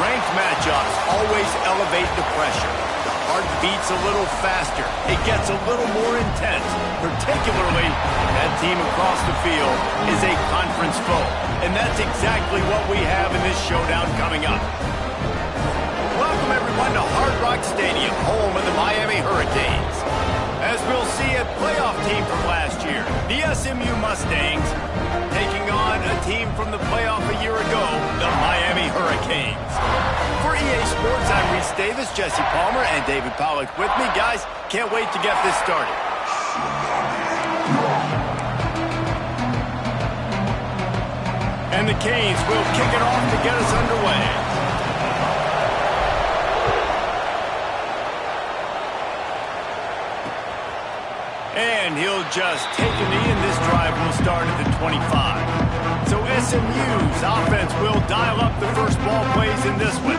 Ranked matchups always elevate the pressure. The heart beats a little faster. It gets a little more intense, particularly when that team across the field is a conference foe. And that's exactly what we have in this showdown coming up. Welcome, everyone, to Hard Rock Stadium, home of the Miami Hurricanes. As we'll see, a playoff team from last year, the SMU Mustangs, taking on a team from the playoff a year ago, the Miami Hurricanes. For EA Sports, I'm Reese Davis, Jesse Palmer, and David Pollack with me. Guys, can't wait to get this started. And the Canes will kick it off to get us underway. And he'll just take a knee, and this drive will start at the 25. So SMU's offense will dial up the first ball plays in this one.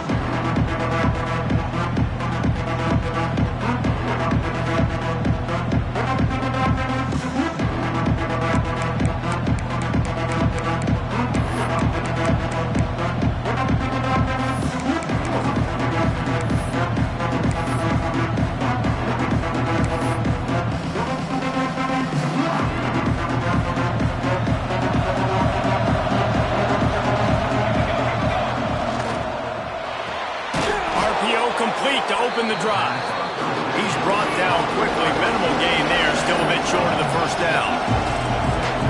To open the drive. He's brought down quickly. Minimal gain there. Still a bit short of the first down.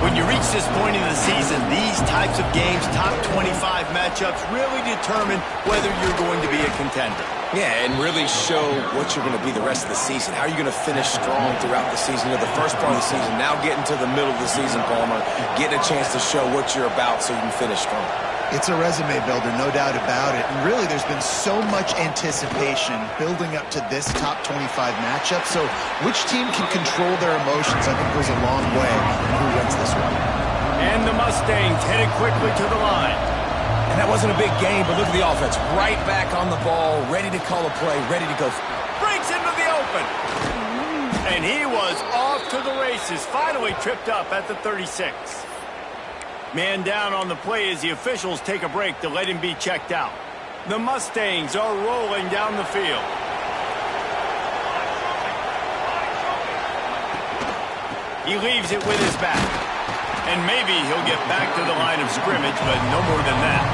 When you reach this point in the season, these types of games, top 25 matchups, really determine whether you're going to be a contender. Yeah, and really show what you're going to be the rest of the season. How are you going to finish strong throughout the season? You know, the first part of the season, now getting to the middle of the season, Palmer, getting a chance to show what you're about so you can finish strong. It's a resume builder, no doubt about it. And really, there's been so much anticipation building up to this top 25 matchup. So which team can control their emotions, I think, goes a long way in who wins this one. And the Mustangs headed quickly to the line. And that wasn't a big game, but look at the offense. Right back on the ball, ready to call a play, ready to go. Breaks into the open. And he was off to the races, finally tripped up at the 36. Man down on the play as the officials take a break to let him be checked out. The Mustangs are rolling down the field. He leaves it with his back. And maybe he'll get back to the line of scrimmage, but no more than that.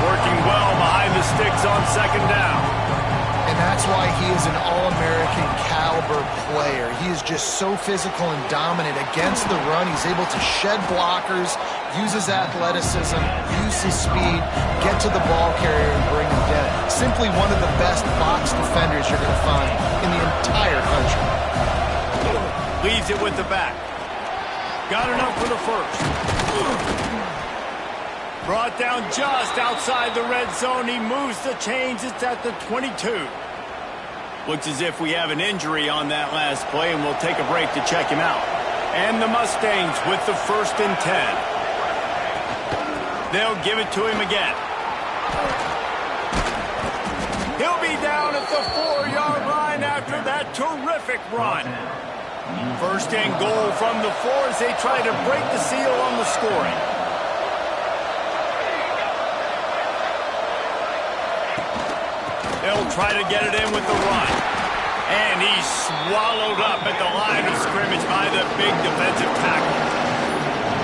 Working well behind the sticks on second down. And that's why he is an All-American caliber player. He is just so physical and dominant against the run. He's able to shed blockers, use his athleticism, use his speed, get to the ball carrier and bring him down. Simply one of the best box defenders you're going to find in the entire country. Leaves it with the back. Got enough for the first. Brought down just outside the red zone. He moves the chains. It's at the 22. Looks as if we have an injury on that last play, and we'll take a break to check him out. And the Mustangs with the 1st and 10. They'll give it to him again. He'll be down at the 4-yard line after that terrific run. 1st and goal from the 4 as they try to break the seal on the scoring. They'll try to get it in with the run. And he's swallowed up at the line of scrimmage by the big defensive tackle.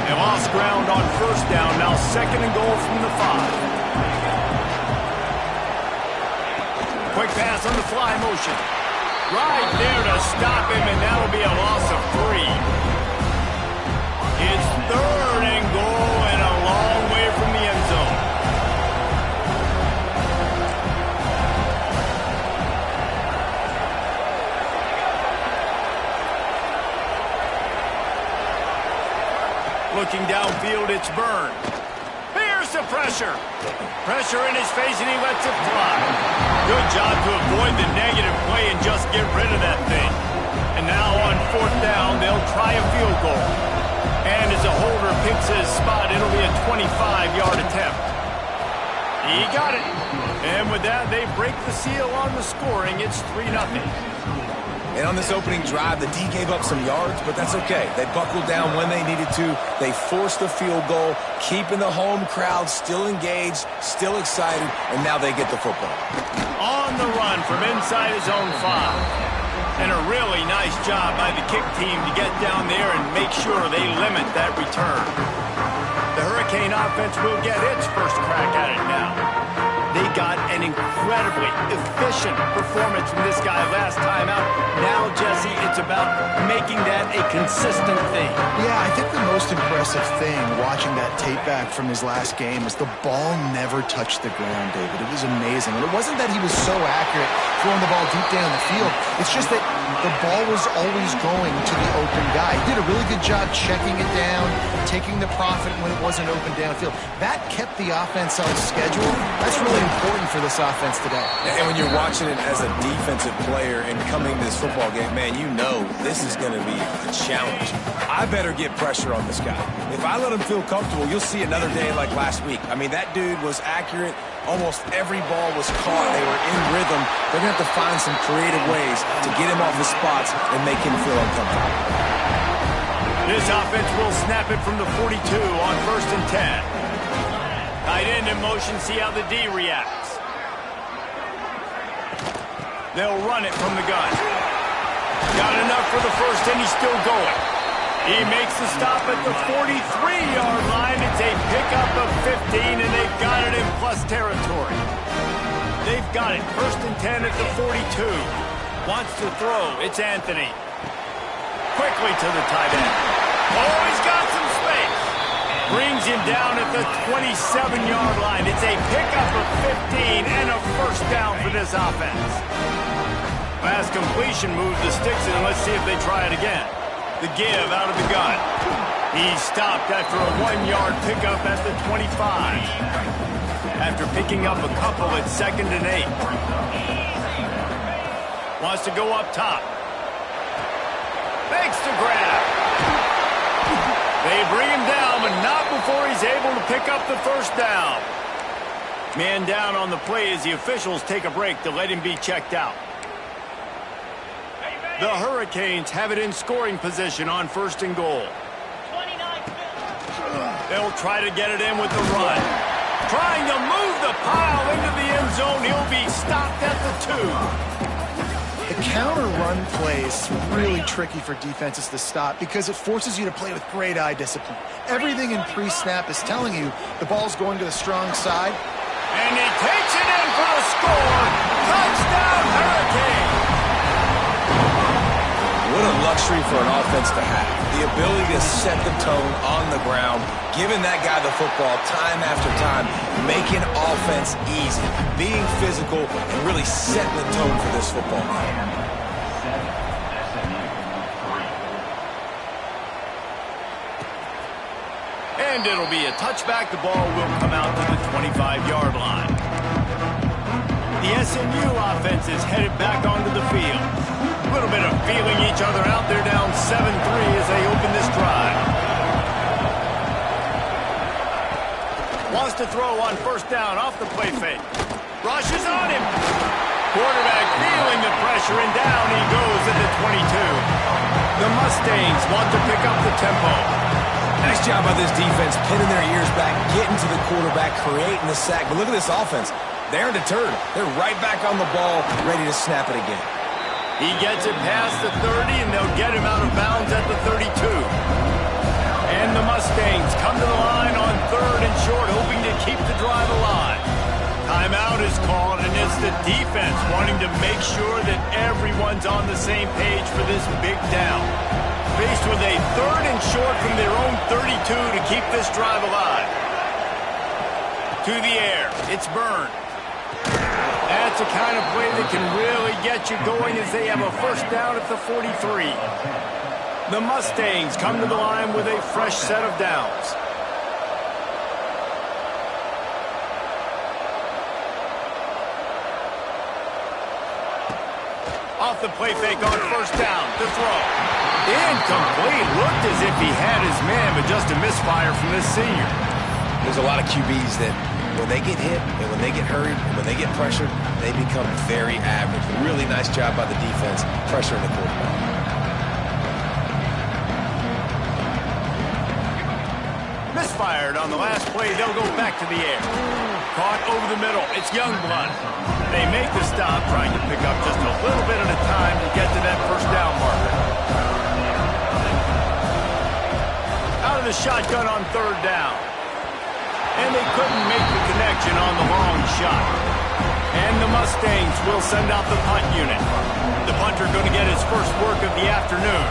They lost ground on 1st down. Now 2nd and goal from the 5. Quick pass on the fly motion. Right there to stop him, and that'll be a loss of 3. It's 3rd and goal and a long way from the end zone. Looking downfield, it's Byrne. Here's the pressure. Pressure in his face, and he lets it fly. Good job to avoid the negative play and just get rid of that thing. And now on 4th down, they'll try a field goal. And as a holder picks his spot, it'll be a 25-yard attempt. He got it. And with that, they break the seal on the scoring. It's 3-0. And on this opening drive, the D gave up some yards, but that's okay. They buckled down when they needed to. They forced the field goal, keeping the home crowd still engaged, still excited, and now they get the football. On the run from inside his own 5. And a really nice job by the kick team to get down there and make sure they limit that return. The Hurricane offense will get its first crack at it now. They got an incredibly efficient performance from this guy last time out. Now, Jesse, it's about making that a consistent thing. Yeah, I think the most impressive thing watching that tape back from his last game is the ball never touched the ground, David. It was amazing. And it wasn't that he was so accurate throwing the ball deep down the field. It's just that the ball was always going to the open guy. He did a really good job checking it down, taking the profit when it wasn't open downfield. That kept the offense on schedule. That's really important for this offense today. And when you're watching it as a defensive player and coming to this football game, man, you know this is going to be a challenge. I better get pressure on this guy. If I let him feel comfortable, you'll see another day like last week. I mean, that dude was accurate. Almost every ball was caught. They were in rhythm. They're going to have to find some creative ways to get him off his spots and make him feel uncomfortable. This offense will snap it from the 42 on 1st and 10. Tight end in motion, see how the D reacts. They'll run it from the gun. Got enough for the first, and he's still going. He makes the stop at the 43-yard line. It's a pickup of 15, and they've got it in plus territory. They've got it 1st and 10 at the 42. Wants to throw. It's Anthony. Quickly to the tight end. Oh, he's got some space. Brings him down at the 27-yard line. It's a pickup of 15 and a first down for this offense. Last completion moves the sticks in. Let's see if they try it again. The give out of the gun. He's stopped after a 1-yard pickup at the 25. After picking up a couple at 2nd and 8. Wants to go up top. Makes the grab. They bring him down, but not before he's able to pick up the first down. Man down on the play as the officials take a break to let him be checked out. The Hurricanes have it in scoring position on 1st and goal. They'll try to get it in with the run. Trying to move the pile into the end zone. He'll be stopped at the 2. The counter run play is really tricky for defenses to stop because it forces you to play with great eye discipline. Everything in pre-snap is telling you the ball's going to the strong side. And he takes it in for the score. Touchdown, Hurricane. What a luxury for an offense to have. The ability to set the tone on the ground, giving that guy the football time after time, making offense easy, being physical, and really setting the tone for this football game. And it'll be a touchback. The ball will come out to the 25-yard line. The SMU offense is headed back onto the field. A little bit of feeling each other out. They're down 7-3 as they open this drive. Wants to throw on 1st down off the play fake. Rushes on him. Quarterback feeling the pressure, and down he goes at the 22. The Mustangs want to pick up the tempo. Nice job by this defense, pinning their ears back, getting to the quarterback, creating the sack. But look at this offense. They're deterred. They're right back on the ball, ready to snap it again. He gets it past the 30, and they'll get him out of bounds at the 32. And the Mustangs come to the line on 3rd and short, hoping to keep the drive alive. Timeout is called, and it's the defense wanting to make sure that everyone's on the same page for this big down. Faced with a 3rd and short from their own 32 to keep this drive alive. To the air, it's Byrne. That's the kind of play that can really get you going as they have a first down at the 43. The Mustangs come to the line with a fresh set of downs. Off the play fake on 1st down to throw. Incomplete. Looked as if he had his man, but just a misfire from this senior. There's a lot of QBs that when they get hit and when they get hurried and when they get pressured, they become very average. Really nice job by the defense pressuring the quarterback. Misfired on the last play. They'll go back to the air. Caught over the middle. It's Youngblood. They make the stop, trying to pick up just a little bit at a time to get to that first down marker. Out of the shotgun on third down. And they couldn't make the connection on the long shot. And the Mustangs will send out the punt unit. The punter going to get his first work of the afternoon.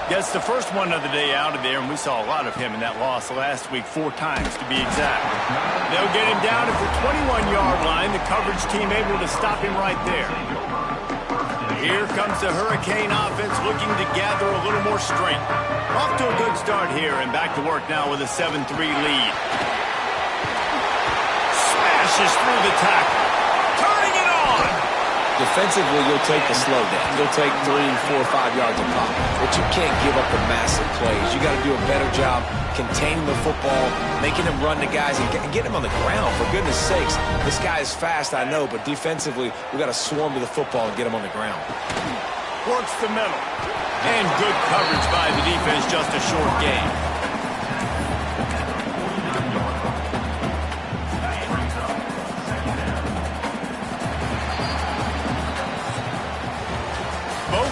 Gets the first one of the day out of there, and we saw a lot of him in that loss last week, 4 times to be exact. They'll get him down at the 21-yard line. The coverage team able to stop him right there. Here comes the Hurricane offense looking to gather a little more strength. Off to a good start here, and back to work now with a 7-3 lead. Smashes through the tackle. Turning it on. Defensively, you'll take the slow down. You'll take 3, 4, 5 yards of pop. But you can't give up the massive plays. You got to do a better job containing the football, making them run the guys, and getting them on the ground. For goodness sakes, this guy is fast, I know, but defensively, we got to swarm to the football and get him on the ground. Works the middle. And good coverage by the defense, just a short gain.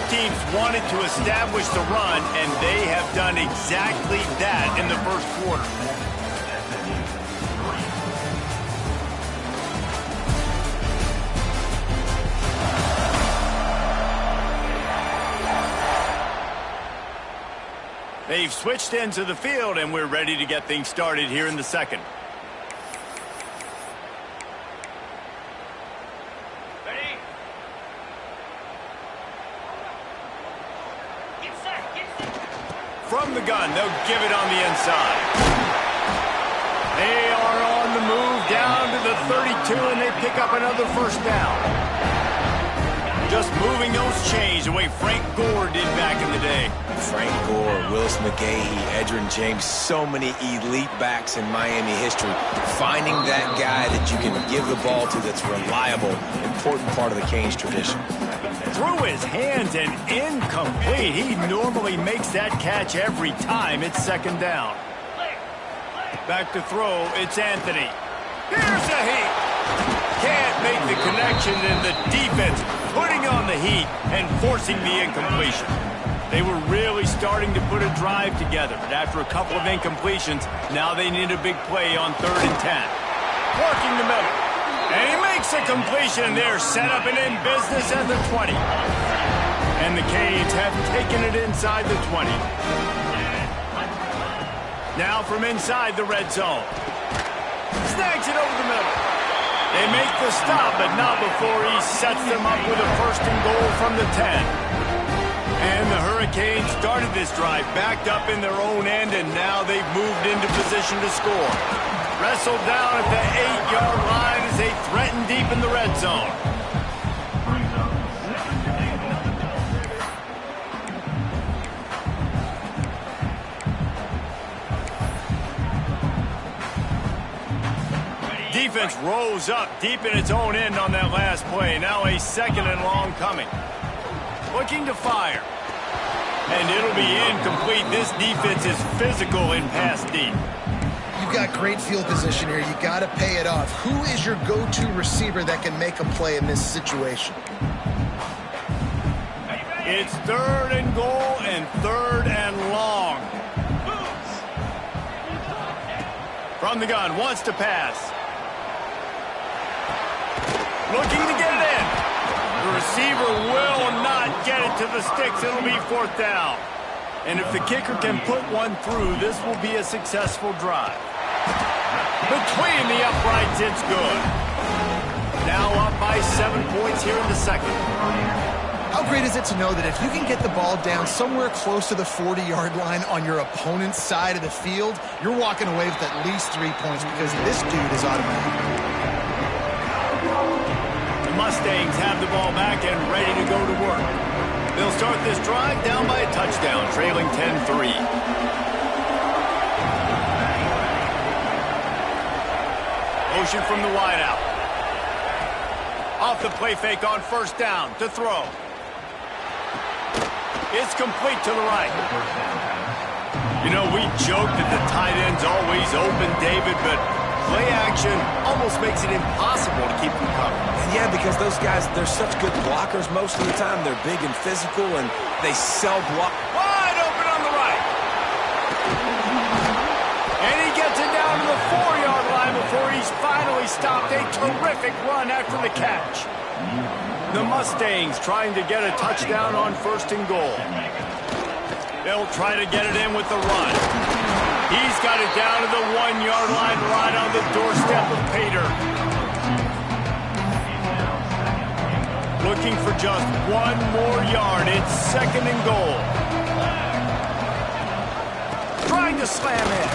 Teams wanted to establish the run, and they have done exactly that in the first quarter. They've switched ends of the field, and we're ready to get things started here in the second. From the gun, they'll give it on the inside. They are on the move down to the 32, and they pick up another first down. Just moving those chains the way Frank Gore did back in the day. Frank Gore, Willis McGahee, Edgerrin James, so many elite backs in Miami history. Finding that guy that you can give the ball to that's reliable, important part of the Canes tradition. Through his hands and incomplete. He normally makes that catch every time. It's second down. Back to throw. It's Anthony. Here's a heat. Can't make the connection, and the defense putting on the heat and forcing the incompletion. They were really starting to put a drive together, but after a couple of incompletions, now they need a big play on 3rd and 10. Working the middle. And he makes a completion. They're set up and in business at the 20. And the Canes have taken it inside the 20. Now from inside the red zone. Snags it over the middle. They make the stop, but not before he sets them up with a 1st and goal from the 10. And the Hurricanes started this drive backed up in their own end, and now they've moved into position to score. Wrestled down at the 8-yard line as they threaten deep in the red zone. Defense rose up deep in its own end on that last play. Now a 2nd and long coming. Looking to fire. And it'll be incomplete. This defense is physical in pass deep. You've got great field position here. You got to pay it off. Who is your go-to receiver that can make a play in this situation? It's 3rd and goal and 3rd and long. From the gun, wants to pass. Looking to get it in. The receiver will not get it to the sticks. It'll be 4th down. And if the kicker can put one through, this will be a successful drive. Between the uprights, it's good. Now up by 7 points here in the second. How great is it to know that if you can get the ball down somewhere close to the 40-yard line on your opponent's side of the field, you're walking away with at least 3 points because this dude is automatic. The Mustangs have the ball back and ready to go to work. They'll start this drive down by a touchdown, trailing 10-3. Motion from the wideout. Off the play fake on first down to throw. It's complete to the right. You know, we joke that the tight end's always open, David, but play action almost makes it impossible to keep them covered. And yeah, because those guys, they're such good blockers most of the time. They're big and physical, and they sell block. Wide open on the right. And he gets it down to the 4-yard line before he's finally stopped. A terrific run after the catch. The Mustangs trying to get a touchdown on first and goal. They'll try to get it in with the run. He's got it down to the 1-yard line right on the doorstep of Pater. Looking for just one more yard. It's second and goal. Trying to slam in.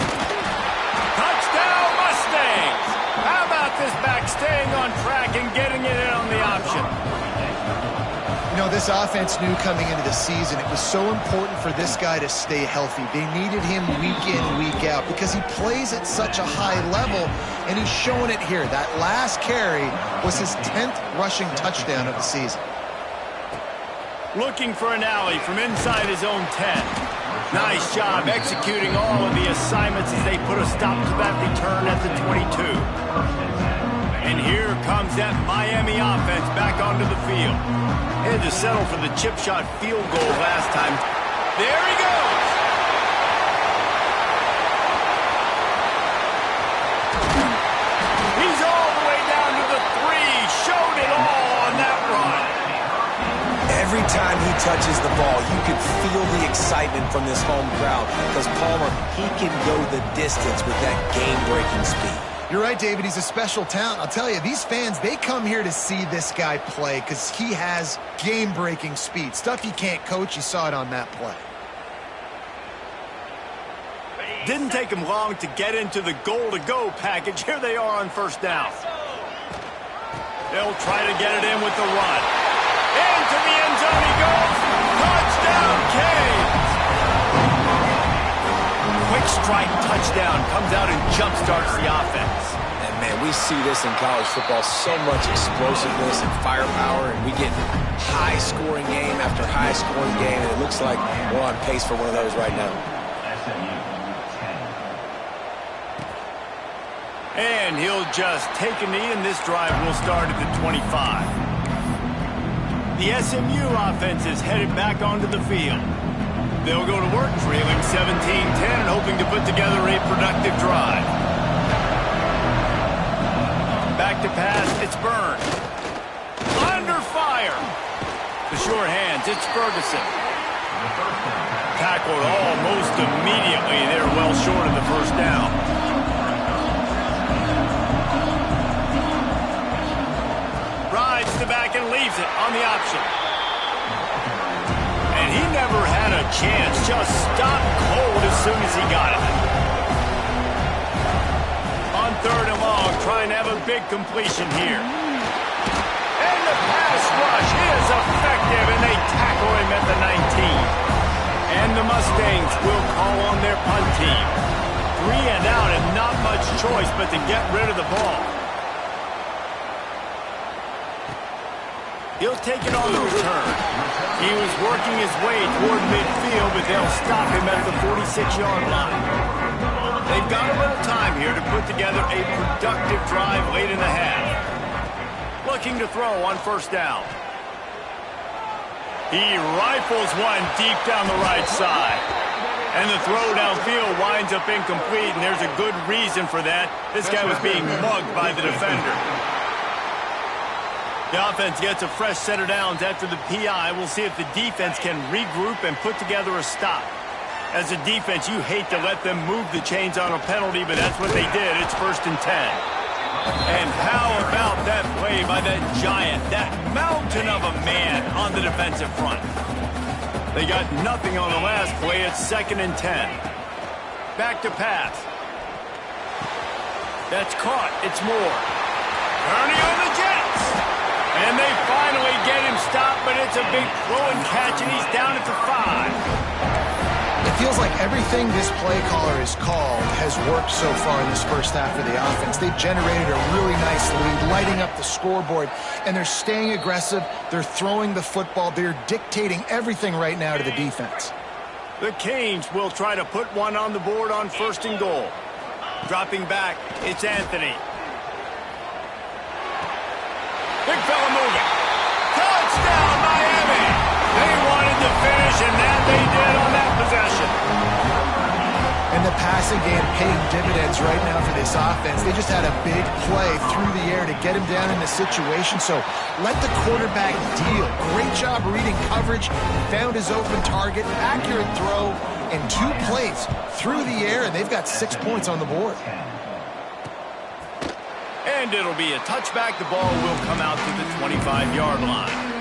Touchdown Mustangs! How about this back staying on track and getting it in on the option? You know, this offense knew coming into the season it was so important for this guy to stay healthy. They needed him week in, week out because he plays at such a high level, and he's showing it here. That last carry was his 10th rushing touchdown of the season. Looking for an alley from inside his own 10. Nice job executing all of the assignments as they put a stop to that return at the 22. And here comes that Miami offense back onto the field. Had to settle for the chip shot field goal last time. There he goes! He's all the way down to the 3. Showed it all on that run. Every time he touches the ball, you can feel the excitement from this home crowd because Palmer, he can go the distance with that game-breaking speed. You're right, David. He's a special talent. I'll tell you, these fans, they come here to see this guy play because he has game-breaking speed. Stuff you can't coach. You saw it on that play. Didn't take him long to get into the goal-to-go package. Here they are on first down. They'll try to get it in with the run. Into the end zone he goes. Touchdown, Canes! Quick strike touchdown comes out and jump-starts the offense. And, man, we see this in college football, so much explosiveness and firepower, and we get high-scoring game after high-scoring game, and it looks like we're on pace for one of those right now. And he'll just take a knee, and this drive will start at the 25. The SMU offense is headed back onto the field. They'll go to work trailing 17-10 and hoping to put together a productive drive. Back to pass, it's Burns. Under fire. The sure hands, it's Ferguson. Tackled almost immediately. They're well short of the first down. Rides to back and leaves it on the option. And he never had a chance. Just stopped cold as soon as he got it. On third and long, trying to have a big completion here. And the pass rush is effective, and they tackle him at the 19. And the Mustangs will call on their punt team. 3 and out and not much choice but to get rid of the ball. He'll take it on the return. He was working his way toward midfield, but they'll stop him at the 46-yard line. They've got a little time here to put together a productive drive late in the half. Looking to throw on first down. He rifles one deep down the right side. And the throw downfield winds up incomplete, and there's a good reason for that. This guy was being mugged by the defender. The offense gets a fresh set of downs after the PI. We'll see if the defense can regroup and put together a stop. As a defense, you hate to let them move the chains on a penalty, but that's what they did. It's 1st and 10. And how about that play by that giant, that mountain of a man on the defensive front? They got nothing on the last play. It's 2nd and 10. Back to pass. That's caught. It's Moore. Kearney on the Jets. And they finally get him stopped, but it's a big throw and catch, and he's down at the 5. feels like everything this play caller has called has worked so far in this first half of the offense. They've generated a really nice lead, lighting up the scoreboard, and they're staying aggressive. They're throwing the football. They're dictating everything right now to the defense. The Canes will try to put one on the board on 1st and goal. Dropping back, it's Anthony. Big fella moving. Touchdown, Miami! They wanted to finish, and that they did on that possession. And the passing game paying dividends right now for this offense. They just had a big play through the air to get him down in the situation. So let the quarterback deal. Great job reading coverage. Found his open target. Accurate throw. And 2 plays through the air, and they've got 6 points on the board. And it'll be a touchback. The ball will come out to the 25-yard line.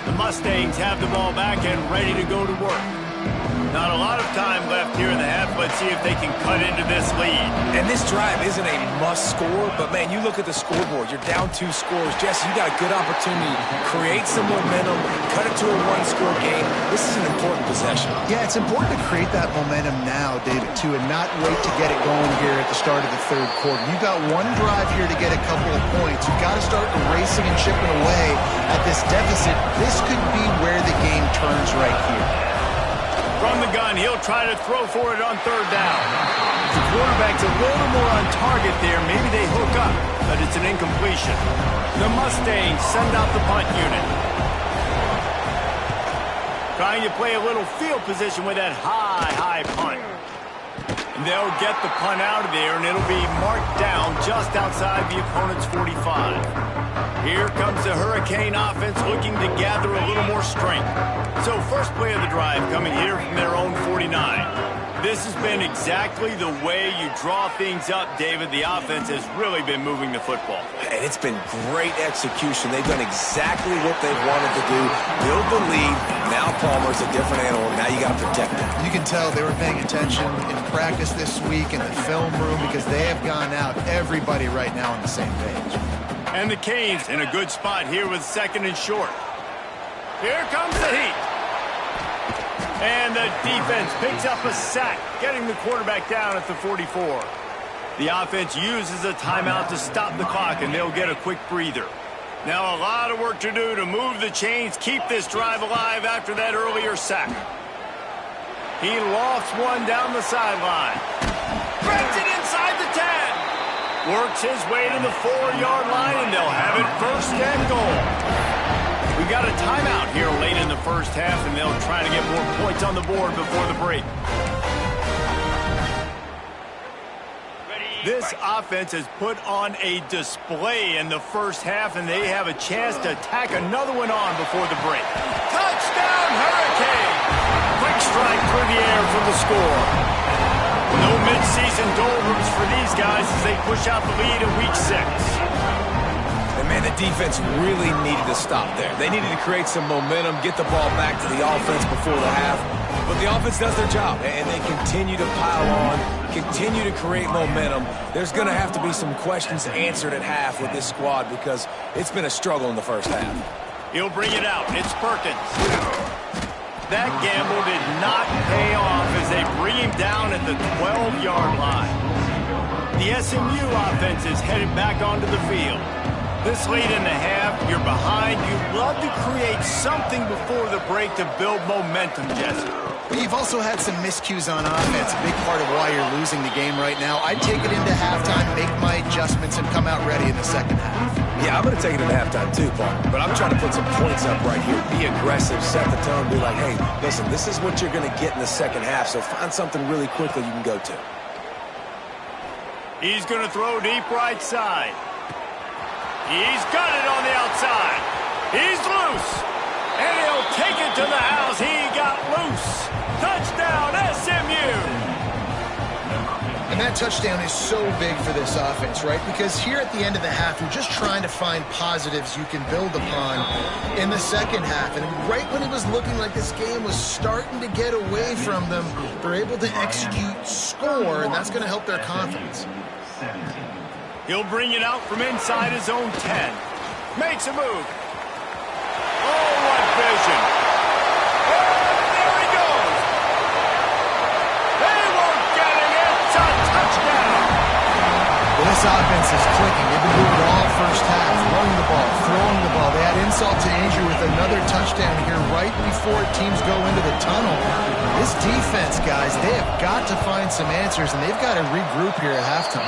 The Mustangs have the ball back and ready to go to work. Not a lot of time left here in the half. Let's see if they can cut into this lead. And this drive isn't a must score, but, man, you look at the scoreboard. You're down 2 scores. Jesse, you got a good opportunity to create some momentum, cut it to a 1-score game. This is an important possession. Yeah, it's important to create that momentum now, David, too, and not wait to get it going here at the start of the 3rd quarter. You've got 1 drive here to get a couple of points. You've got to start erasing and chipping away at this deficit. This could be where the game turns right here. From the gun, he'll try to throw for it on 3rd down. The quarterback's a little more on target there. Maybe they hook up, but it's an incompletion. The Mustangs send out the punt unit. Trying to play a little field position with that high punt. And they'll get the punt out of there, and it'll be marked down just outside the opponent's 45. Here comes the Hurricane offense looking to gather a little more strength. So first play of the drive coming here from their own 49. This has been exactly the way you draw things up, David. The offense has really been moving the football. And it's been great execution. They've done exactly what they've wanted to do. Build the lead. Now Palmer's a different animal. Now you got to protect him. You can tell they were paying attention in practice this week in the film room because they have gone out, everybody right now on the same page. And the Canes in a good spot here with 2nd and short. Here comes the heat. And the defense picks up a sack, getting the quarterback down at the 44. The offense uses a timeout to stop the clock, and they'll get a quick breather. Now a lot of work to do to move the chains, keep this drive alive after that earlier sack. He lofts one down the sideline. Threads it inside the 10. Works his way to the 4-yard line, and they'll have it 1st and goal. We got a timeout here late in the first half, and they'll try to get more points on the board before the break. This offense has put on a display in the first half, and they have a chance to tack another one on before the break. Touchdown, Hurricane! Quick strike through the air for the score. No midseason doldrums for these guys as they push out the lead in Week 6. And, man, the defense really needed to stop there. They needed to create some momentum, get the ball back to the offense before the half. But the offense does their job, and they continue to pile on, continue to create momentum. There's going to have to be some questions answered at half with this squad because it's been a struggle in the first half. He'll bring it out. It's Perkins. That gamble did not pay off as they bring him down at the 12-yard line. The SMU offense is headed back onto the field. This late in the half, you're behind. You'd love to create something before the break to build momentum, Jesse. But you've also had some miscues on offense, a big part of why you're losing the game right now. I'd take it into halftime, make my adjustments, and come out ready in the second half. Yeah, I'm going to take it into halftime too, Paul. But I'm trying to put some points up right here. Be aggressive, set the tone, be like, hey, listen, this is what you're going to get in the second half, so find something really quickly you can go to. He's going to throw deep right side. He's got it on the outside. He's loose. And he'll take it to the house. He got loose. Touchdown, SMU. And that touchdown is so big for this offense, right? Because here at the end of the half, you're just trying to find positives you can build upon in the second half. And right when it was looking like this game was starting to get away from them, they're able to execute, score, and that's going to help their confidence. He'll bring it out from inside his own 10. Makes a move. Oh, what vision. Oh, there he goes. rolling the ball. They had insult to injury with another touchdown here right before teams go into the tunnel. This defense, guys, they have got to find some answers, and they've got to regroup here at halftime.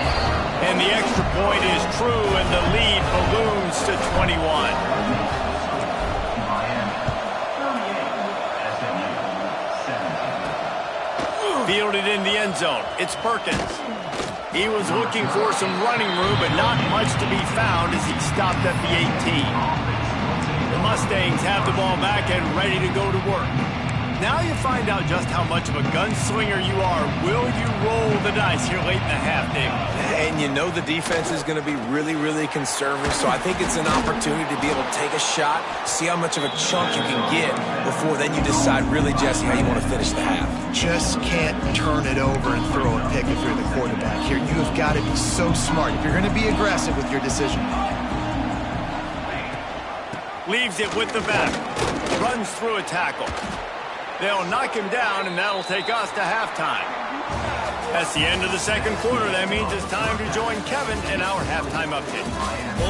And the extra point is true, and the lead balloons to 21. Fielded in the end zone. It's Perkins. He was looking for some running room, but not much to be found as he stopped at the 18. The Mustangs have the ball back and ready to go to work. Now you find out just how much of a gunslinger you are. Will you roll the dice here late in the half, Dave? And you know the defense is going to be really, really conservative, so I think it's an opportunity to be able to take a shot, see how much of a chunk you can get before then you decide really, Jesse, how you want to finish the half. Just can't turn it over and throw a pick if you're the quarterback here. You have got to be so smart if you're going to be aggressive with your decision. Leaves it with the back. Runs through a tackle. They'll knock him down, and that'll take us to halftime. That's the end of the second quarter. That means it's time to join Kevin in our halftime update.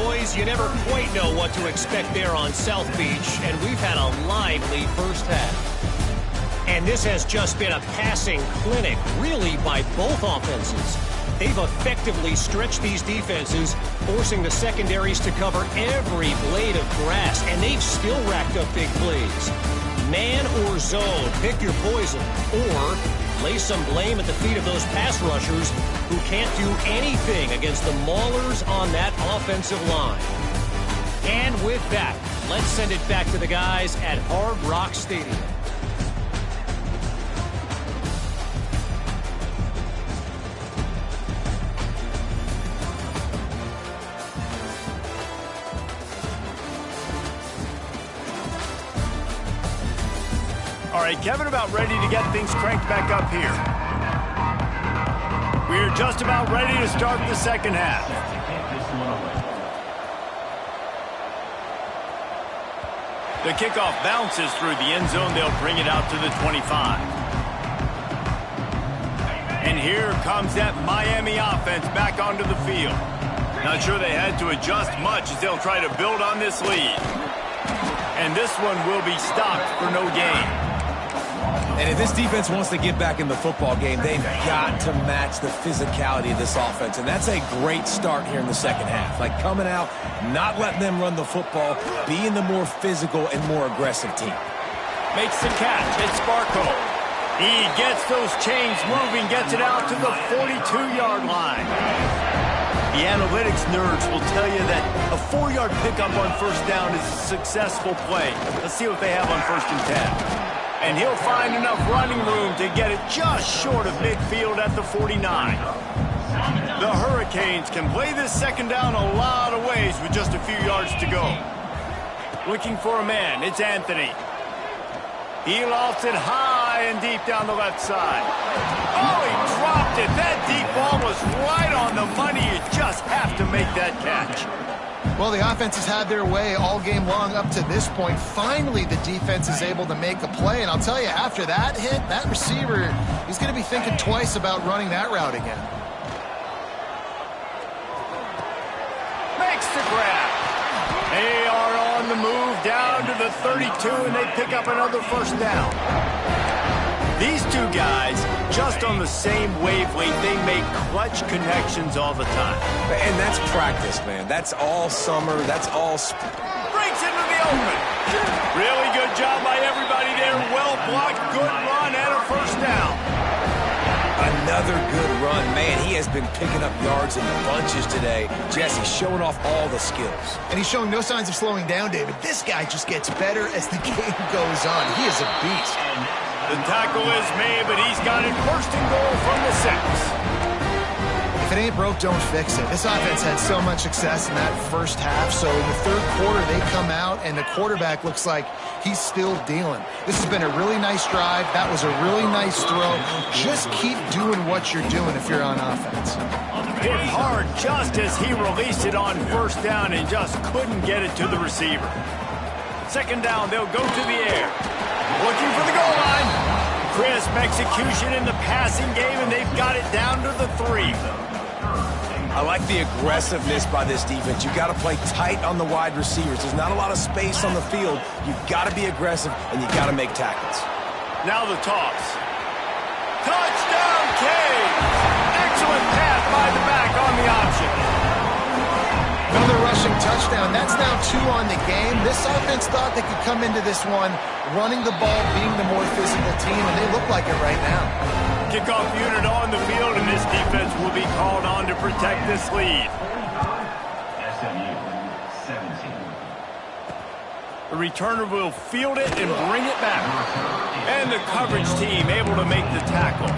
Boys, you never quite know what to expect there on South Beach, and we've had a lively first half. And this has just been a passing clinic, really, by both offenses. They've effectively stretched these defenses, forcing the secondaries to cover every blade of grass, and they've still racked up big plays. Man or zone, pick your poison, or lay some blame at the feet of those pass rushers who can't do anything against the maulers on that offensive line. And with that, let's send it back to the guys at Hard Rock Stadium. All right, Kevin, about ready to get things cranked back up here. We're just about ready to start the second half. The kickoff bounces through the end zone. They'll bring it out to the 25. And here comes that Miami offense back onto the field. Not sure they had to adjust much as they'll try to build on this lead. And this one will be stopped for no gain. And if this defense wants to get back in the football game, they've got to match the physicality of this offense. And that's a great start here in the second half. Like coming out, not letting them run the football, being the more physical and more aggressive team. Makes the catch. It's Sparko. He gets those chains moving, gets it out to the 42-yard line. The analytics nerds will tell you that a 4-yard pickup on first down is a successful play. Let's see what they have on 1st and 10. And he'll find enough running room to get it just short of midfield at the 49. The Hurricanes can play this second down a lot of ways with just a few yards to go. Looking for a man, it's Anthony. He lofts it high and deep down the left side. Oh, he dropped it. That deep ball was right on the money. You just have to make that catch. Well, the offense has had their way all game long up to this point. Finally, the defense is able to make a play. And I'll tell you, after that hit, that receiver, he's going to be thinking twice about running that route again. Makes the grab. They are on the move down to the 32, and they pick up another first down. These two guys, just on the same wavelength, they make clutch connections all the time. And that's practice, man. That's all summer. That's all... Breaks into the open. Really good job by everybody there. Well blocked, good run, and a first down. Another good run. Man, he has been picking up yards in bunches today. Jesse showing off all the skills. And he's showing no signs of slowing down, David. This guy just gets better as the game goes on. He is a beast. The tackle is made, but he's got it 1st and goal from the 6. If it ain't broke, don't fix it. This offense had so much success in that first half, so in the third quarter they come out and the quarterback looks like he's still dealing. This has been a really nice drive. That was a really nice throw. Just keep doing what you're doing if you're on offense. Hit hard just as he released it on first down and just couldn't get it to the receiver. Second down, they'll go to the air. Looking for the goal line. Crisp execution in the passing game, and they've got it down to the 3. I like the aggressiveness by this defense. You got to play tight on the wide receivers. There's not a lot of space on the field. You've got to be aggressive, and you got to make tackles. Now the toss. Touchdown, Canes! Excellent pass by the back on the option. Another rushing touchdown. That's now 2 on the game. This offense thought they could come into this one running the ball, being the more physical team, and they look like it right now. Kickoff unit on the field, and this defense will be called on to protect this lead. SMU 17. The returner will field it and bring it back. And the coverage team able to make the tackle.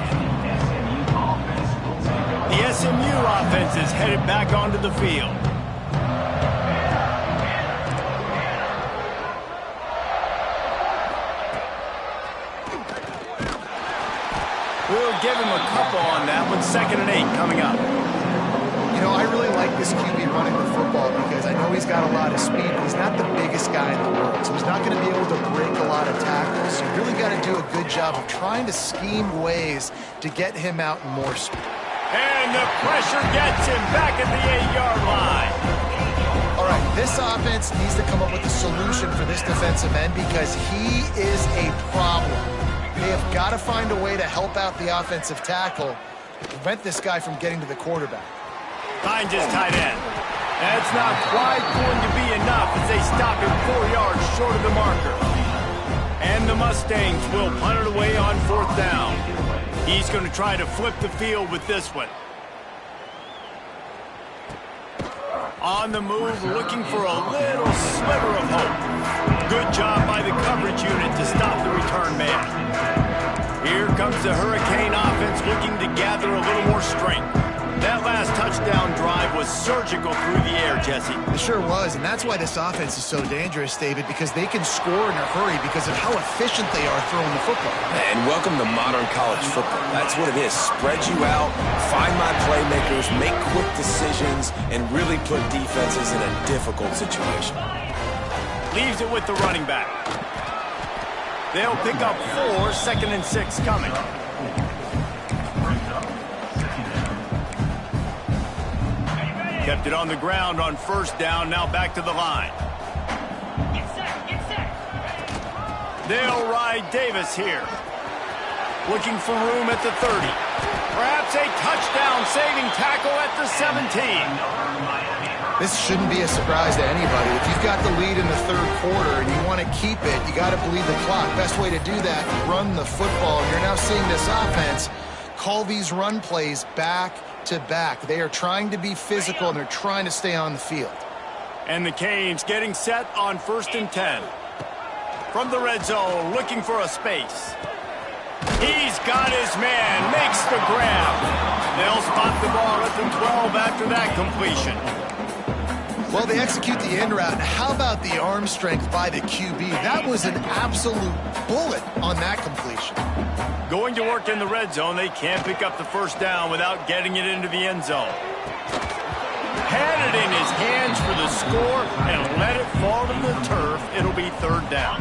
The SMU offense is headed back onto the field. We'll give him a couple on that one. 2nd and 8 coming up. You know, I really like this QB running the football because I know he's got a lot of speed, but he's not the biggest guy in the world, so he's not going to be able to break a lot of tackles. So you really got to do a good job of trying to scheme ways to get him out in more speed. And the pressure gets him back at the 8-yard line. All right, this offense needs to come up with a solution for this defensive end because he is a problem. They have got to find a way to help out the offensive tackle, prevent this guy from getting to the quarterback. Finds his tight end. That's not quite going to be enough as they stop him 4 yards short of the marker. And the Mustangs will punt it away on 4th down. He's going to try to flip the field with this one. On the move, looking for a little sliver of hope. Good job by the coverage unit to stop the return man. Here comes the Hurricane offense looking to gather a little more strength. That last touchdown drive was surgical through the air, Jesse. It sure was, and that's why this offense is so dangerous, David, because they can score in a hurry because of how efficient they are throwing the football. And welcome to modern college football. That's what it is. Spread you out, find my playmakers, make quick decisions, and really put defenses in a difficult situation. Leaves it with the running back. They'll pick up 4, 2nd and 6 coming. Kept it on the ground on 1st down, now back to the line. They'll ride Davis here. Looking for room at the 30. Perhaps a touchdown-saving tackle at the 17. This shouldn't be a surprise to anybody. If you've got the lead in the 3rd quarter and you want to keep it, you got to bleed the clock. Best way to do that, run the football. And you're now seeing this offense call these run plays back to back. They are trying to be physical, and they're trying to stay on the field. And the Canes getting set on 1st and 10. From the red zone, looking for a space. He's got his man, makes the grab. They'll spot the ball at the 12 after that completion. Well, they execute the end route. How about the arm strength by the QB? That was an absolute bullet on that completion. Going to work in the red zone, they can't pick up the 1st down without getting it into the end zone. Had it in his hands for the score and let it fall to the turf. It'll be 3rd down.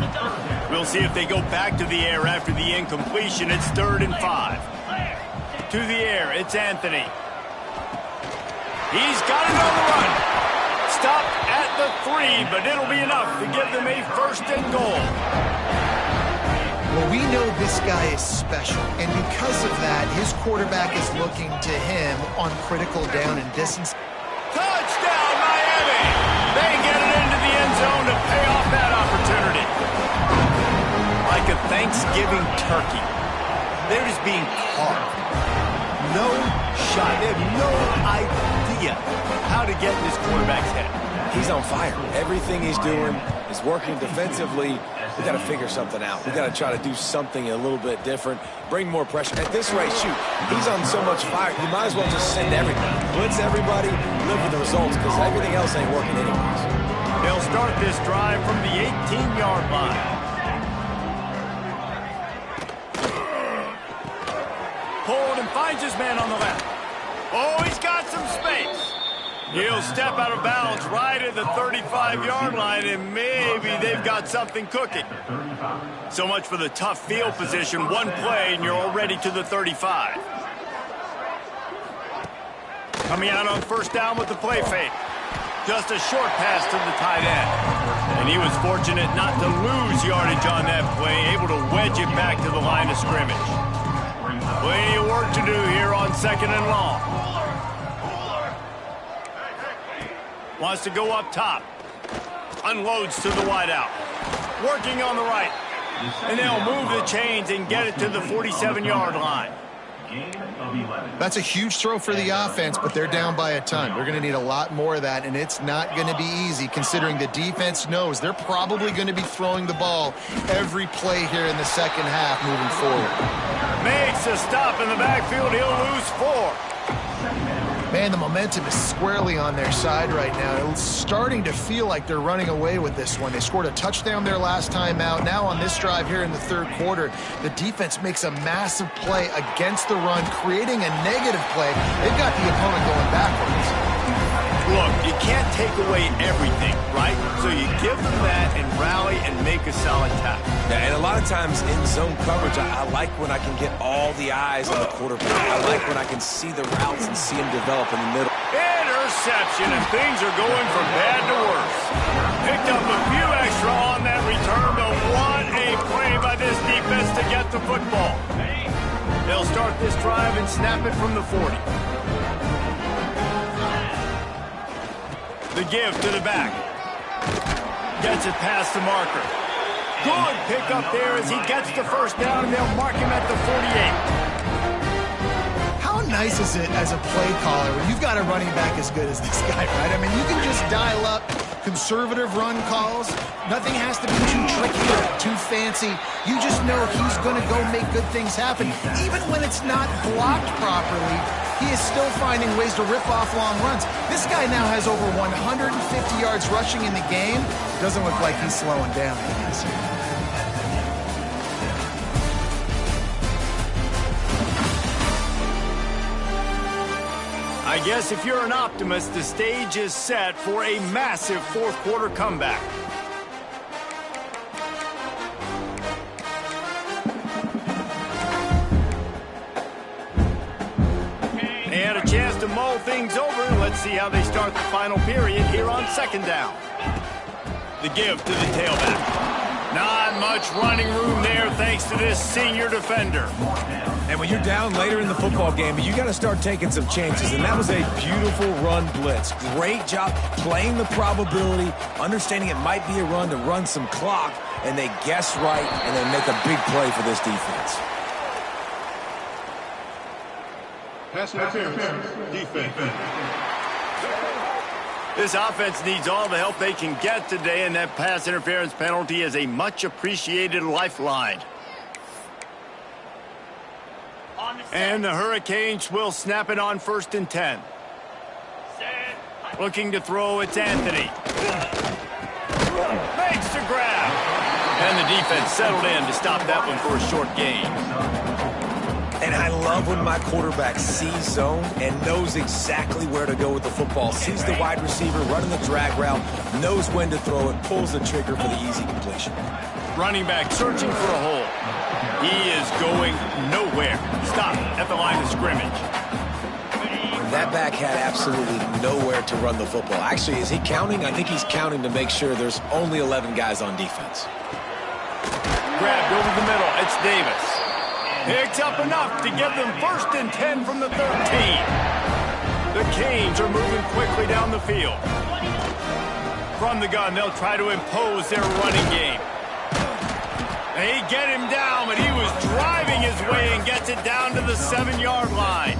We'll see if they go back to the air after the incompletion. It's 3rd and 5. To the air, it's Anthony. He's got it on the run. Stopped at the 3, but it'll be enough to give them a 1st and goal. Well, we know this guy is special, and because of that, his quarterback is looking to him on critical down and distance. Touchdown, Miami! They get it into the end zone to pay off that opportunity. Like a Thanksgiving turkey, they're just being carved. No shot. They have no idea how to get in this quarterback's head. He's on fire. Everything he's doing is working defensively. We got to figure something out. We got to try to do something a little bit different. Bring more pressure. At this rate, shoot, he's on so much fire. You might as well just send everybody. Blitz everybody, live with the results, because everything else ain't working anyways. They'll start this drive from the 18-yard line. Pulled and finds his man on the left. Oh, he's got some space. He'll step out of bounds right at the 35-yard line, and maybe they've got something cooking. So much for the tough field position. One play, and you're already to the 35. Coming out on first down with the play fake. Just a short pass to the tight end. And he was fortunate not to lose yardage on that play, able to wedge it back to the line of scrimmage. Plenty of work to do here on 2nd and long. Wants to go up top. Unloads to the wideout. Working on the right. And they'll move the chains and get it to the 47-yard line. That's a huge throw for the offense, but they're down by a ton. They're going to need a lot more of that, and it's not going to be easy considering the defense knows they're probably going to be throwing the ball every play here in the second half moving forward. Makes a stop in the backfield. He'll lose 4. Man, the momentum is squarely on their side right now. It's starting to feel like they're running away with this one. They scored a touchdown their last time out. Now on this drive here in the third quarter, the defense makes a massive play against the run, creating a negative play. They've got the opponent going backwards. Look, you can't take away everything, right? So you give them that and rally and make a solid tackle. Yeah, and a lot of times in zone coverage, I like when I can get all the eyes on the quarterback. I like when I can see the routes and see him develop in the middle. Interception, and things are going from bad to worse. Picked up a few extra on that return, but what a play by this defense to get the football. They'll start this drive and snap it from the 40. The give to the back. Gets it past the marker. Good pickup there as he gets the first down, and they'll mark him at the 48. How nice is it as a play caller when you've got a running back as good as this guy, right? I mean, you can just dial up conservative run calls. Nothing has to be too tricky or too fancy. You just know he's going to go make good things happen. Even when it's not blocked properly, he is still finding ways to rip off long runs. This guy now has over 150 yards rushing in the game. Doesn't look like he's slowing down. I guess if you're an optimist, the stage is set for a massive fourth quarter comeback. They had a chance to mull things over. Let's see how they start the final period here on 2nd down. The give to the tailback. Not much running room there thanks to this senior defender. And when you're down later in the football game, you got to start taking some chances. And that was a beautiful run blitz. Great job playing the probability, understanding it might be a run to run some clock, and they guess right, and they make a big play for this defense. Pass interference, defense. This offense needs all the help they can get today, and that pass interference penalty is a much-appreciated lifeline. And the Hurricanes will snap it on 1st and 10. Looking to throw, it's Anthony. Makes the grab. And the defense settled in to stop that one for a short gain. And I love when my quarterback sees zone and knows exactly where to go with the football. Sees the wide receiver running the drag route, knows when to throw it, pulls the trigger for the easy completion. Running back searching for a hole. He is going nowhere. Stop at the line of scrimmage. That back had absolutely nowhere to run the football. Actually, is he counting? I think he's counting to make sure there's only 11 guys on defense. Grabbed over the middle. It's Davis. Picks up enough to give them 1st and 10 from the 13. The Canes are moving quickly down the field. From the gun, they'll try to impose their running game. They get him down, but he was driving his way and gets it down to the 7-yard line.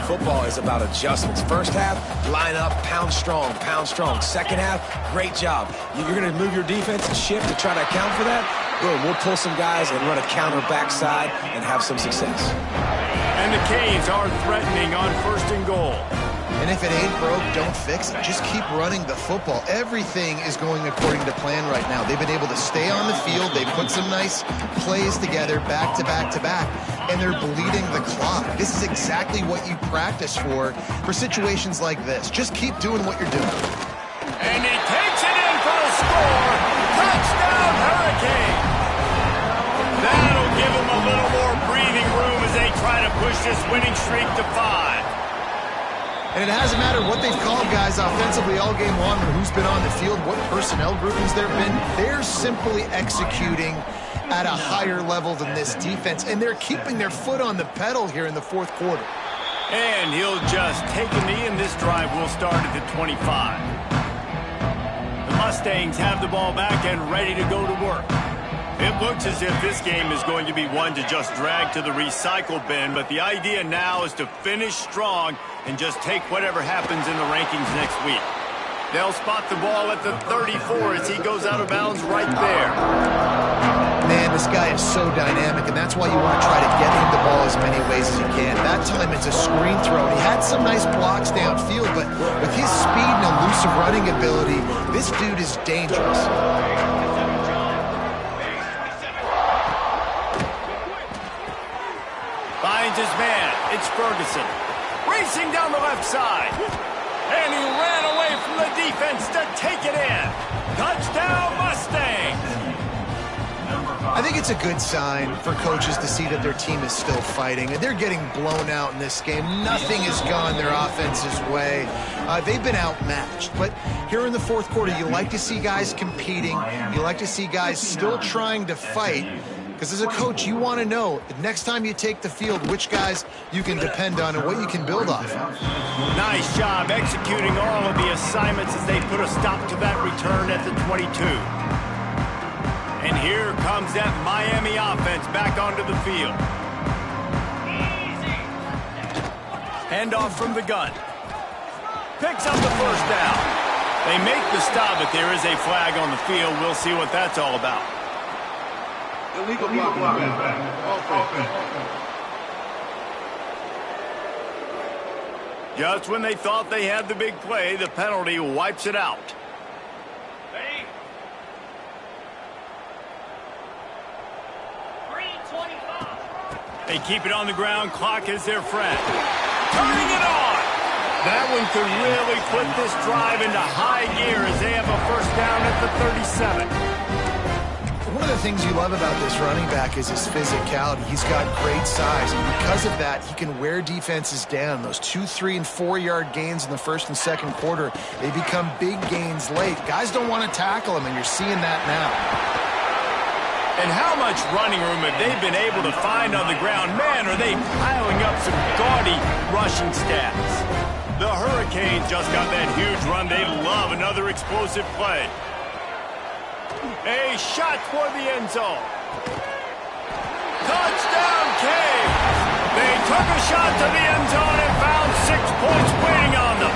Football is about adjustments. First half, line up, pound strong, pound strong. Second half, great job. You're going to move your defense and shift to try to account for that. Boom, we'll pull some guys and run a counter backside and have some success. And the Canes are threatening on 1st and goal. And if it ain't broke, don't fix it. Just keep running the football. Everything is going according to plan right now. They've been able to stay on the field. They put some nice plays together back to back to back, and they're bleeding the clock. This is exactly what you practice for situations like this. Just keep doing what you're doing. And he takes it in for the score. Touchdown, Hurricane. That'll give them a little more breathing room as they try to push this winning streak to 5. And it hasn't mattered what they've called guys offensively all game long or who's been on the field, what personnel groupings there have been. They're simply executing at a higher level than this defense, and they're keeping their foot on the pedal here in the fourth quarter. And he'll just take a knee, and this drive will start at the 25. The Mustangs have the ball back and ready to go to work. It looks as if this game is going to be one to just drag to the recycle bin, but the idea now is to finish strong and just take whatever happens in the rankings next week. They'll spot the ball at the 34 as he goes out of bounds right there. Man, this guy is so dynamic, and that's why you want to try to get him the ball as many ways as you can. That time it's a screen throw. He had some nice blocks downfield, but with his speed and elusive running ability, this dude is dangerous. Finds his man. It's Ferguson. Racing down the left side. And he ran away from the defense to take it in. Touchdown, Mustangs! I think it's a good sign for coaches to see that their team is still fighting. And they're getting blown out in this game. Nothing has gone their offense's way. They've been outmatched. But here in the fourth quarter, you like to see guys competing. You like to see guys still trying to fight. Because as a coach, you want to know, next time you take the field, which guys you can depend on and what you can build off of. Nice job executing all of the assignments as they put a stop to that return at the 22. And here comes that Miami offense back onto the field. Handoff from the gun. Picks up the first down. They make the stop, but there is a flag on the field. We'll see what that's all about. Illegal blocking offense. Just when they thought they had the big play, the penalty wipes it out. Ready? 3:25. They keep it on the ground. Clock is their friend. Turning it on. That one could really put this drive into high gear as they have a first down at the 37. One of the things you love about this running back is his physicality. He's got great size, and because of that, he can wear defenses down. Those 2, 3, and 4-yard gains in the first and second quarter, they become big gains late. Guys don't want to tackle him, and you're seeing that now. And how much running room have they been able to find on the ground? Man, are they piling up some gaudy rushing stats. The Hurricanes just got that huge run. They love another explosive play. A shot toward the end zone. Touchdown, Cave. They took a shot to the end zone and found 6 points waiting on them.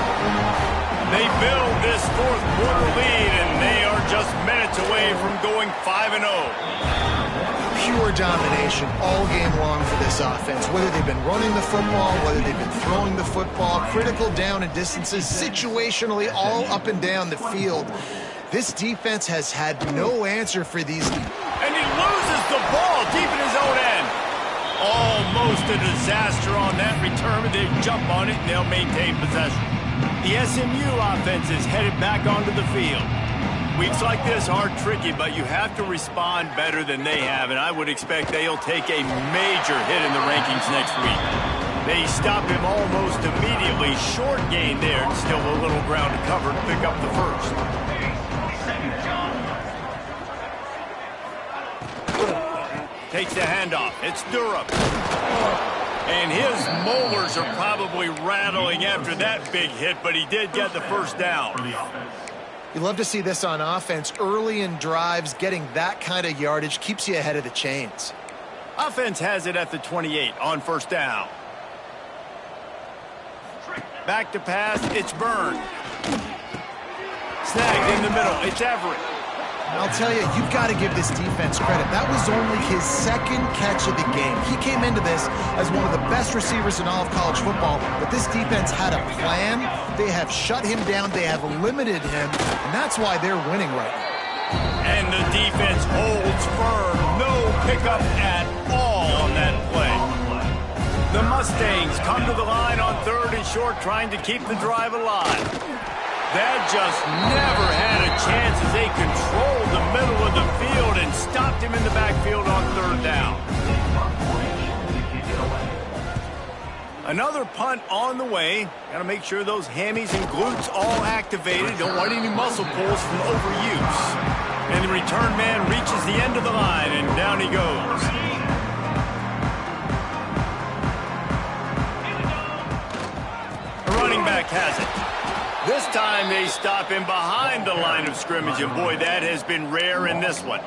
They build this fourth quarter lead, and they are just minutes away from going 5-0. Pure domination all game long for this offense. Whether they've been running the football, whether they've been throwing the football, critical down and distances, situationally all up and down the field. This defense has had no answer for these. And he loses the ball deep in his own end. Almost a disaster on that return. They jump on it and they'll maintain possession. The SMU offense is headed back onto the field. Weeks like this are tricky, but you have to respond better than they have, and I would expect they'll take a major hit in the rankings next week. They stop him almost immediately. Short gain there, and still a little ground to cover to pick up the first. Takes the handoff. It's Durham. And his molars are probably rattling after that big hit, but he did get the first down. You love to see this on offense. Early in drives, getting that kind of yardage keeps you ahead of the chains. Offense has it at the 28 on first down. Back to pass. It's Byrne. Snagged in the middle. It's Everett. I'll tell you, you've got to give this defense credit. That was only his second catch of the game. He came into this as one of the best receivers in all of college football, but this defense had a plan. They have shut him down. They have limited him, and that's why they're winning right now. And the defense holds firm. No pickup at all on that play. The Mustangs come to the line on 3rd and short, trying to keep the drive alive. That just never had a chance as they controlled the middle of the field and stopped him in the backfield on 3rd down. Another punt on the way. Got to make sure those hammies and glutes all activated. Don't want any muscle pulls from overuse. And the return man reaches the end of the line, and down he goes. The running back has it. This time they stop him behind the line of scrimmage, and boy, that has been rare in this one.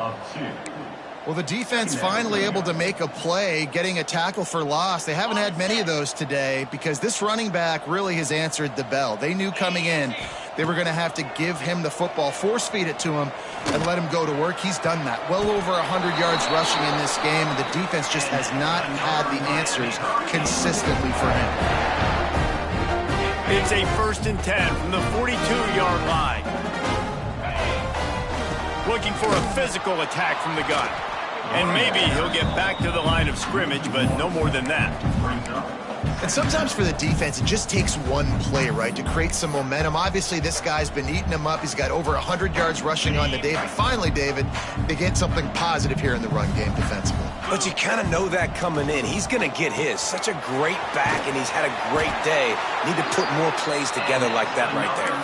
Well, the defense finally able to make a play, getting a tackle for loss. They haven't had many of those today because this running back really has answered the bell. They knew coming in they were going to have to give him the football, force feed it to him, and let him go to work. He's done that. Well over 100 yards rushing in this game, and the defense just has not had the answers consistently for him. It's a 1st and 10 from the 42-yard line. Looking for a physical attack from the gun. And maybe he'll get back to the line of scrimmage, but no more than that. And sometimes for the defense, it just takes one play, right, to create some momentum. Obviously, this guy's been eating him up. He's got over 100 yards rushing on the day. But finally, David, they get something positive here in the run game defensively. But you kind of know that coming in. He's going to get his. Such a great back, and he's had a great day. Need to put more plays together like that right there.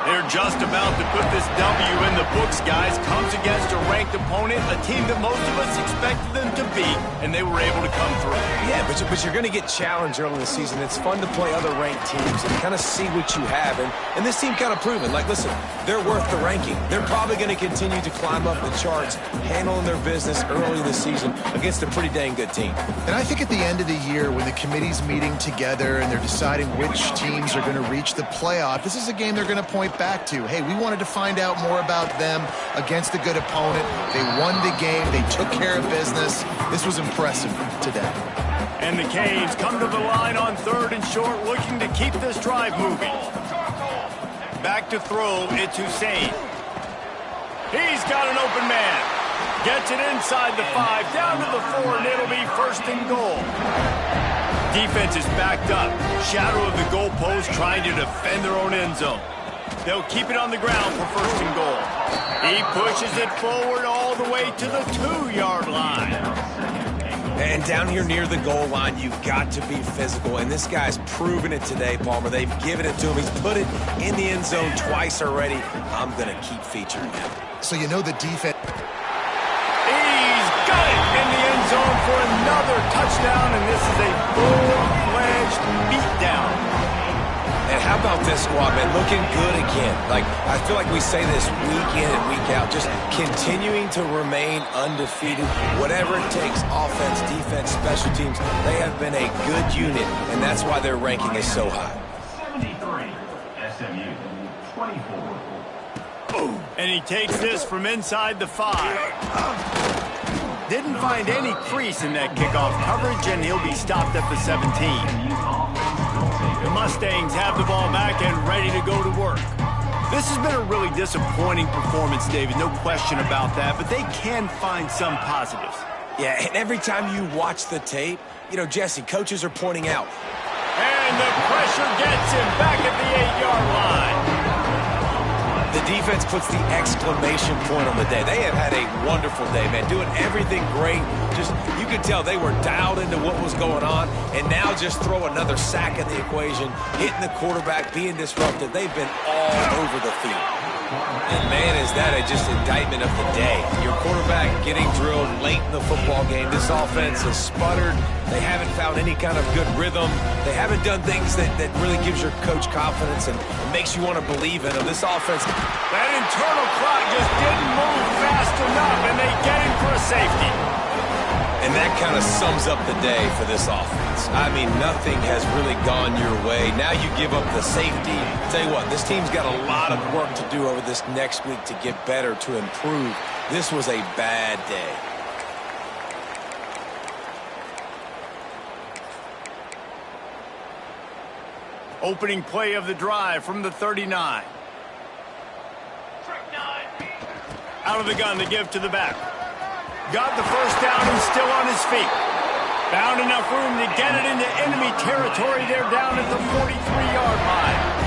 They're just about to put this W in the books, guys. Comes against a ranked opponent, a team that most of us expected them to beat, and they were able to come through. Yeah, but you're going to get challenged early in the season. It's fun to play other ranked teams and kind of see what you have. And this team kind of proven, like, listen, they're worth the ranking. They're probably going to continue to climb up the charts, handling their business early in the season against a pretty dang good team. And I think at the end of the year, when the committee's meeting together and they're deciding which teams are going to reach the playoff, this is a game they're going to point back to. Hey, we wanted to find out more about them against a good opponent. They won the game. They took care of business. This was impressive today. And the Canes come to the line on 3rd and short, looking to keep this drive moving. Back to throw, it's Hussein. He's got an open man. Gets it inside the 5, down to the 4, and it'll be 1st and goal. Defense is backed up. Shadow of the goalpost trying to defend their own end zone. They'll keep it on the ground for 1st and goal. He pushes it forward all the way to the 2-yard line. And down here near the goal line, you've got to be physical. And this guy's proven it today, Palmer. They've given it to him. He's put it in the end zone twice already. I'm going to keep featuring him. So you know the defense. He's got it in the end zone for another touchdown, and this is a full-fledged beatdown. And how about this squad, man? Looking good again. Like, I feel like we say this week in and week out, just continuing to remain undefeated. Whatever it takes, offense, defense, special teams, they have been a good unit, and that's why their ranking is so high. 73, SMU, 24. And he takes this from inside the 5. Didn't find any crease in that kickoff coverage, and he'll be stopped at the 17. The Mustangs have the ball back and ready to go to work. This has been a really disappointing performance, David, no question about that, but they can find some positives. Yeah, and every time you watch the tape, you know, Jesse, coaches are pointing out. And the pressure gets him back at the 8-yard line. The defense puts the exclamation point on the day. They have had a wonderful day, man, doing everything great. Just, you could tell they were dialed into what was going on, and now just throw another sack in the equation, hitting the quarterback, being disruptive. They've been all over the field. And, man, is that just indictment of the day. Your quarterback getting drilled late in the football game. This offense has sputtered. They haven't found any kind of good rhythm. They haven't done things that really gives your coach confidence and makes you want to believe in them. This offense, that internal clock just didn't move fast enough, and they get him for a safety. And that kind of sums up the day for this offense. I mean, nothing has really gone your way. Now you give up the safety. Tell you what, this team's got a lot of work to do over this next week to get better, to improve. This was a bad day. Opening play of the drive from the 39. Out of the gun, the give to the back. Got the first down and still on his feet. Found enough room to get it into enemy territory. They're down at the 43-yard line.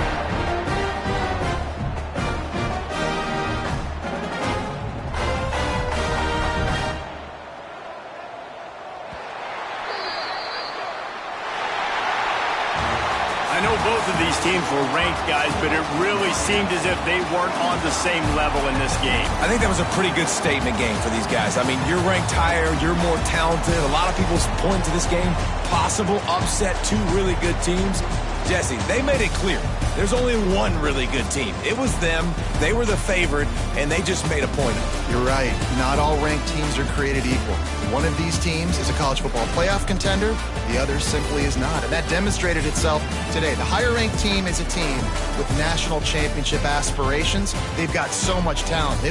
both of these teams were ranked, guys, but it really seemed as if they weren't on the same level in this game. I think that was a pretty good statement game for these guys. I mean, you're ranked higher, you're more talented. A lot of people point to this game, possible upset, two really good teams. Jesse, they made it clear. There's only one really good team. It was them. They were the favorite, and they just made a point of it. You're right. Not all ranked teams are created equal. One of these teams is a college football playoff contender. The other simply is not. And that demonstrated itself today. The higher-ranked team is a team with national championship aspirations. They've got so much talent.